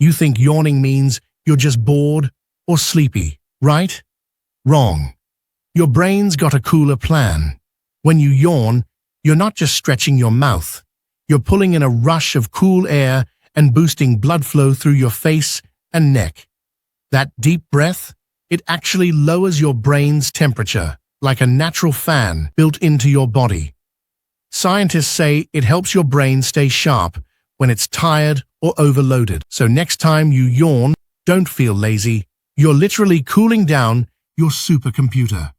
You think yawning means you're just bored or sleepy, right? Wrong. Your brain's got a cooler plan. When you yawn, you're not just stretching your mouth. You're pulling in a rush of cool air and boosting blood flow through your face and neck. That deep breath, it actually lowers your brain's temperature, like a natural fan built into your body. Scientists say it helps your brain stay sharp when it's tired or overloaded. So next time you yawn, don't feel lazy. You're literally cooling down your supercomputer.